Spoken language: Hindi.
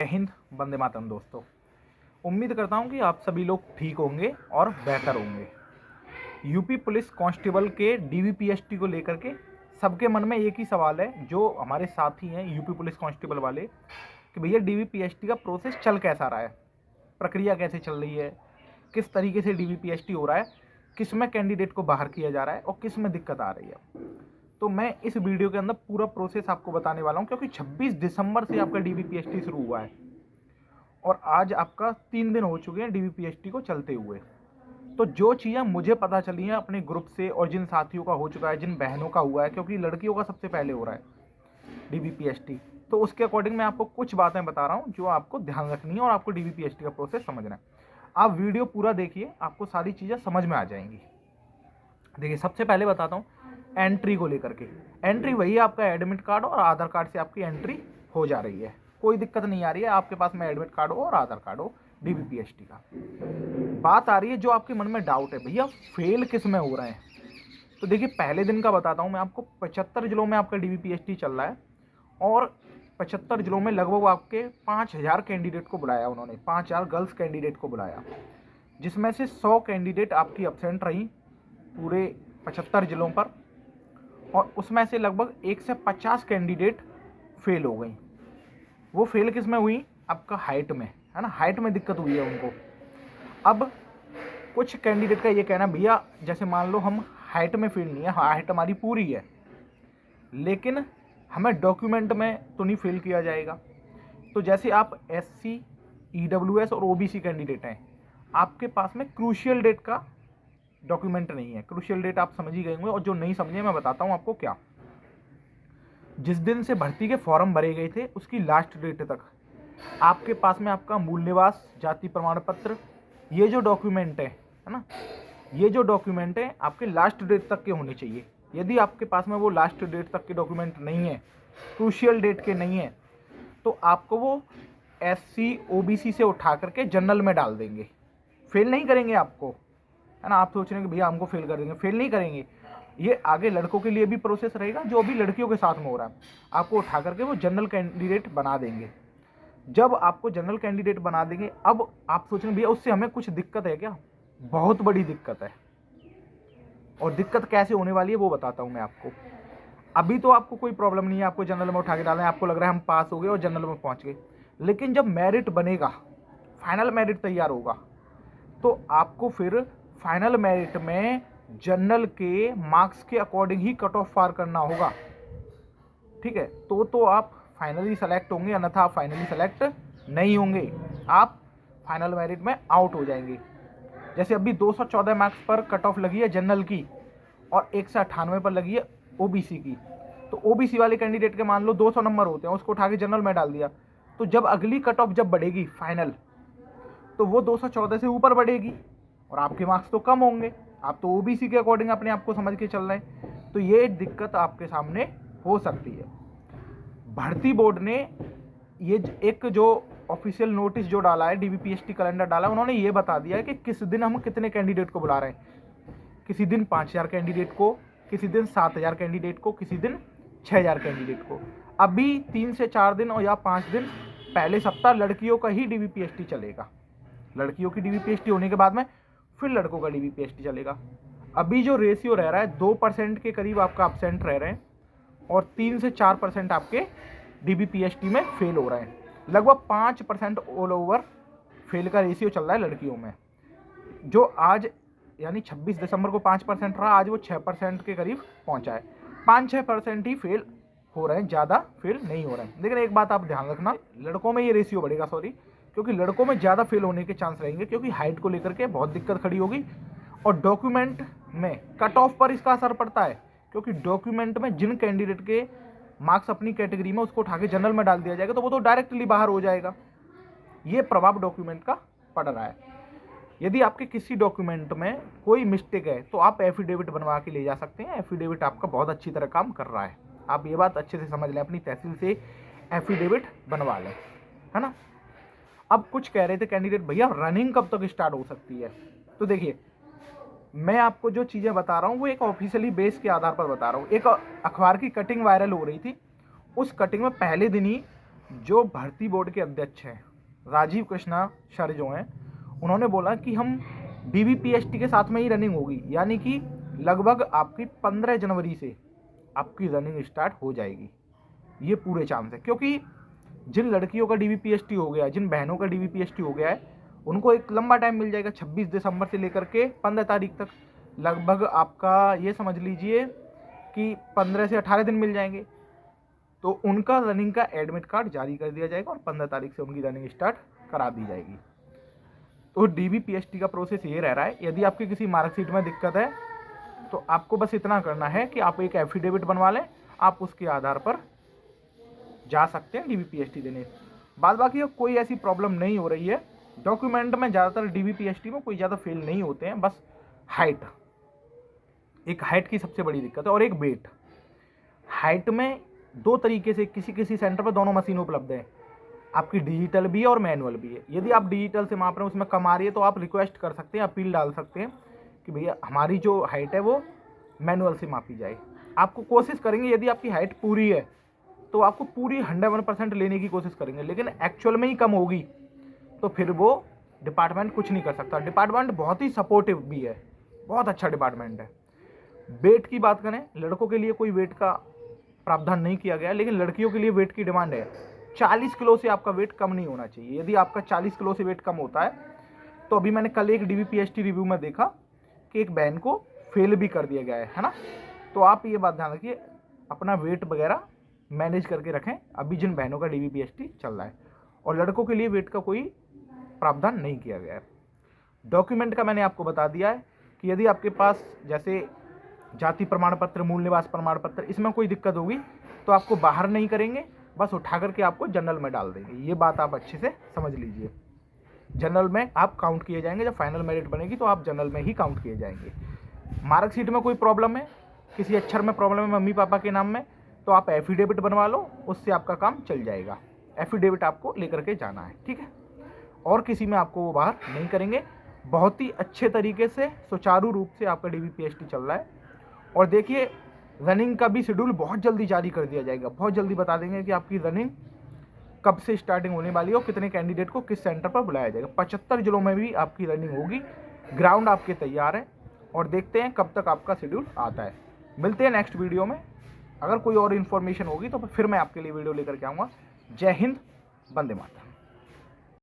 जय हिंद, वंदे मातरम। दोस्तों, उम्मीद करता हूं कि आप सभी लोग ठीक होंगे और बेहतर होंगे। यूपी पुलिस कांस्टेबल के डीवीपीएसटी को लेकर के सबके मन में एक ही सवाल है, जो हमारे साथी हैं यूपी पुलिस कांस्टेबल वाले, कि भैया डीवीपीएसटी का प्रोसेस चल कैसा रहा है, प्रक्रिया कैसे चल रही है, किस तरीके से डीवीपीएसटी हो रहा है, किस में कैंडिडेट को बाहर किया जा रहा है और किस में दिक्कत आ रही है। तो मैं इस वीडियो के अंदर पूरा प्रोसेस आपको बताने वाला हूं, क्योंकि 26 दिसंबर से आपका डीवीपीएसटी शुरू हुआ है और आज आपका 3 दिन हो चुके हैं डीवीपीएसटी को चलते हुए। तो जो चीज़ें मुझे पता चली हैं अपने ग्रुप से और जिन साथियों का हो चुका है, जिन बहनों का हुआ है, क्योंकि लड़कियों का सबसे पहले हो रहा है डीवीपीएसटी, तो उसके अकॉर्डिंग मैं आपको कुछ बातें बता रहा हूँ जो आपको ध्यान रखनी है और आपको डीवीपीएसटी का प्रोसेस समझना है। आप वीडियो पूरा देखिए, आपको सारी चीज़ें समझ में आ जाएंगी। देखिए, सबसे पहले बताता हूँ एंट्री को लेकर के। एंट्री वही आपका एडमिट कार्ड और आधार कार्ड से आपकी एंट्री हो जा रही है, कोई दिक्कत नहीं आ रही है। आपके पास में एडमिट कार्ड हो और आधार कार्ड हो डीवीपीएसटी का। बात आ रही है जो आपके मन में डाउट है, भैया फेल किस में हो रहे हैं। तो देखिए, पहले दिन का बताता हूँ मैं आपको। 75 जिलों में आपका डीवीपीएसटी चल रहा है और 75 जिलों में लगभग आपके 5000 कैंडिडेट को बुलाया उन्होंने, 5000 गर्ल्स कैंडिडेट को बुलाया, जिसमें से 100 कैंडिडेट आपकी एब्सेंट रही पूरे 75 जिलों पर, और उसमें से लगभग 1 से 50 कैंडिडेट फेल हो गई। वो फेल किस में हुई? आपका हाइट में, है ना, हाइट में दिक्कत हुई है उनको। अब कुछ कैंडिडेट का ये कहना, भैया जैसे मान लो हम हाइट में फेल नहीं है, हाइट हमारी पूरी है, लेकिन हमें डॉक्यूमेंट में तो नहीं फेल किया जाएगा। तो जैसे आप एससी, ईडब्ल्यूएस और ओबीसी कैंडिडेट हैं, आपके पास में क्रूशियल डेट का डॉक्यूमेंट नहीं है। क्रूशियल डेट आप समझ ही गए होंगे, और जो नहीं समझे मैं बताता हूँ आपको क्या। जिस दिन से भर्ती के फॉर्म भरे गए थे उसकी लास्ट डेट तक आपके पास में आपका मूल निवास, जाति प्रमाण पत्र, ये जो डॉक्यूमेंट है ना, ये जो डॉक्यूमेंट है आपके लास्ट डेट तक के होने चाहिए। यदि आपके पास में वो लास्ट डेट तक के डॉक्यूमेंट नहीं है, क्रूशियल डेट के नहीं है, तो आपको वो एससी ओबीसी से उठा करके जनरल में डाल देंगे। फेल नहीं करेंगे आपको, है ना। आप सोच रहे हैं कि भैया हमको फेल कर देंगे, फेल नहीं करेंगे। ये आगे लड़कों के लिए भी प्रोसेस रहेगा जो अभी लड़कियों के साथ में हो रहा है। आपको उठा करके वो जनरल कैंडिडेट बना देंगे। जब आपको जनरल कैंडिडेट बना देंगे, अब आप सोच रहे हैं भैया उससे हमें कुछ दिक्कत है क्या? बहुत बड़ी दिक्कत है, और दिक्कत कैसे होने वाली है वो बताता हूँ मैं आपको। अभी तो आपको कोई प्रॉब्लम नहीं है, आपको जनरल में उठा के डालना है, आपको लग रहा है हम पास हो गए और जनरल में पहुँच गए। लेकिन जब मेरिट बनेगा, फाइनल मेरिट तैयार होगा, तो आपको फिर फाइनल मेरिट में जनरल के मार्क्स के अकॉर्डिंग ही कट ऑफ पार करना होगा। ठीक है, तो आप फाइनली सेलेक्ट होंगे, अन्यथा आप फाइनली सेलेक्ट नहीं होंगे, आप फाइनल मेरिट में आउट हो जाएंगे। जैसे अभी 214 मार्क्स पर कट ऑफ लगी है जनरल की और 198 पर लगी है ओबीसी की। तो ओबीसी वाले कैंडिडेट के मान लो 200 नंबर होते हैं, उसको उठा के जनरल में डाल दिया, तो जब अगली कट ऑफ जब बढ़ेगी फाइनल, तो वो 214 से ऊपर बढ़ेगी और आपके मार्क्स तो कम होंगे। आप तो ओबीसी के अकॉर्डिंग अपने आप को समझ के चल रहे हैं, तो ये दिक्कत आपके सामने हो सकती है। भर्ती बोर्ड ने ये एक जो ऑफिशियल नोटिस जो डाला है, डीवीपीएसटी कैलेंडर डाला, उन्होंने ये बता दिया है कि किस दिन हम कितने कैंडिडेट को बुला रहे हैं। किसी दिन 5000 कैंडिडेट को, किसी दिन 7000 कैंडिडेट को, किसी दिन 6000 कैंडिडेट को। अभी 3 से 4 दिन और या 5 दिन पहले सप्ताह लड़कियों का ही डीवीपीएसटी चलेगा। लड़कियों की डीवीपीएसटी होने के बाद में फिर लड़कों का डीवीपीएसटी चलेगा। अभी जो रेशियो रह रहा है 2% के करीब आपका एब्सेंट रह रहे हैं और 3 से 4% आपके डीवीपीएसटी में फेल हो रहे हैं। लगभग 5% ऑल ओवर फेल का रेशियो चल रहा है लड़कियों में, जो आज यानी 26 दिसंबर को 5% रहा, आज वो 6% के करीब पहुंचा है। 5-6% ही फेल हो रहे हैं, ज़्यादा फेल नहीं हो रहे हैं। लेकिन एक बात आप ध्यान रखना, लड़कों में ये रेशियो बढ़ेगा, क्योंकि लड़कों में ज़्यादा फेल होने के चांस रहेंगे, क्योंकि हाइट को लेकर के बहुत दिक्कत खड़ी होगी और डॉक्यूमेंट में कट ऑफ पर इसका असर पड़ता है, क्योंकि डॉक्यूमेंट में जिन कैंडिडेट के मार्क्स अपनी कैटेगरी में, उसको उठा के जनरल में डाल दिया जाएगा, तो वो तो डायरेक्टली बाहर हो जाएगा। ये प्रभाव डॉक्यूमेंट का पड़ रहा है। यदि आपके किसी डॉक्यूमेंट में कोई मिस्टेक है तो आप एफिडेविट बनवा के ले जा सकते हैं। एफिडेविट आपका बहुत अच्छी तरह काम कर रहा है, आप ये बात अच्छे से समझ लें, अपनी तहसील से एफिडेविट बनवा लें, है ना। अब कुछ कह रहे थे कैंडिडेट, भैया रनिंग कब तक स्टार्ट हो सकती है? तो देखिए, मैं आपको जो चीज़ें बता रहा हूँ वो एक ऑफिशियली बेस के आधार पर बता रहा हूँ। एक अखबार की कटिंग वायरल हो रही थी, उस कटिंग में पहले दिन ही जो भर्ती बोर्ड के अध्यक्ष हैं राजीव कृष्णा सर जो हैं, उन्होंने बोला कि हम BBPST के साथ में ही रनिंग होगी, यानी कि लगभग आपकी 15 जनवरी से आपकी रनिंग स्टार्ट हो जाएगी। ये पूरे चांस है, क्योंकि जिन लड़कियों का DBPST हो गया, जिन बहनों का DBPST हो गया है, उनको एक लंबा टाइम मिल जाएगा 26 दिसंबर से लेकर के 15 तारीख तक। लगभग आपका ये समझ लीजिए कि 15 से 18 दिन मिल जाएंगे। तो उनका रनिंग का एडमिट कार्ड जारी कर दिया जाएगा और 15 तारीख से उनकी रनिंग स्टार्ट करा दी जाएगी। तो DBPST का प्रोसेस ये रह रहा है। यदि आपकी किसी मार्कशीट में दिक्कत है तो आपको बस इतना करना है कि आप एक एफिडेविट बनवा लें, आप उसके आधार पर जा सकते हैं DBPST देने। बाद बाकी कोई ऐसी प्रॉब्लम नहीं हो रही है। डॉक्यूमेंट में ज़्यादातर DBPST में कोई ज़्यादा फेल नहीं होते हैं, बस हाइट, एक हाइट की सबसे बड़ी दिक्कत है और एक वेट। हाइट में दो तरीके से किसी किसी सेंटर पर दोनों मशीन उपलब्ध है, आपकी डिजिटल भी है और मैनुअल भी है। यदि आप डिजिटल से माप रहे हैं, उसमें कम आ रही है, तो आप रिक्वेस्ट कर सकते हैं, अपील डाल सकते हैं कि भैया हमारी जो हाइट है वो मैनुअल से मापी जाए। आपको कोशिश करेंगे, यदि आपकी हाइट पूरी है तो आपको पूरी 101% लेने की कोशिश करेंगे, लेकिन एक्चुअल में ही कम होगी तो फिर वो डिपार्टमेंट कुछ नहीं कर सकता। डिपार्टमेंट बहुत ही सपोर्टिव भी है, बहुत अच्छा डिपार्टमेंट है। वेट की बात करें, लड़कों के लिए कोई वेट का प्रावधान नहीं किया गया, लेकिन लड़कियों के लिए वेट की डिमांड है। 40 किलो से आपका वेट कम नहीं होना चाहिए। यदि आपका 40 किलो से वेट कम होता है तो अभी मैंने कल एक DBPST रिव्यू में देखा कि एक बहन को फेल भी कर दिया गया है ना। तो आप ये बात ध्यान रखिए, अपना वेट वगैरह मैनेज करके रखें अभी जिन बहनों का DBPST चल रहा है। और लड़कों के लिए वेट का कोई प्रावधान नहीं किया गया है। डॉक्यूमेंट का मैंने आपको बता दिया है कि यदि आपके पास जैसे जाति प्रमाण पत्र, मूल निवास प्रमाण पत्र, इसमें कोई दिक्कत होगी तो आपको बाहर नहीं करेंगे, बस उठा करके आपको जनरल में डाल देंगे। ये बात आप अच्छे से समझ लीजिए। जनरल में आप काउंट किए जाएंगे, जब फाइनल मेरिट बनेगी तो आप जनरल में ही काउंट किए जाएंगे। मार्कशीट में कोई प्रॉब्लम है, किसी अक्षर में प्रॉब्लम है मम्मी पापा के नाम में, तो आप एफिडेविट बनवा लो, उससे आपका काम चल जाएगा। एफिडेविट आपको लेकर के जाना है, ठीक है। और किसी में आपको वो बाहर नहीं करेंगे। बहुत ही अच्छे तरीके से सुचारू रूप से आपका DBPST चल रहा है। और देखिए, रनिंग का भी शेड्यूल बहुत जल्दी जारी कर दिया जाएगा। बहुत जल्दी बता देंगे कि आपकी रनिंग कब से स्टार्टिंग होने वाली है और कितने कैंडिडेट को किस सेंटर पर बुलाया जाएगा। 75 जिलों में भी आपकी रनिंग होगी। ग्राउंड आपके तैयार है और देखते हैं कब तक आपका शेड्यूल आता है। मिलते हैं नेक्स्ट वीडियो में। अगर कोई और इन्फॉर्मेशन होगी तो फिर मैं आपके लिए वीडियो लेकर के आऊँगा। जय हिंद, वंदे मातरम।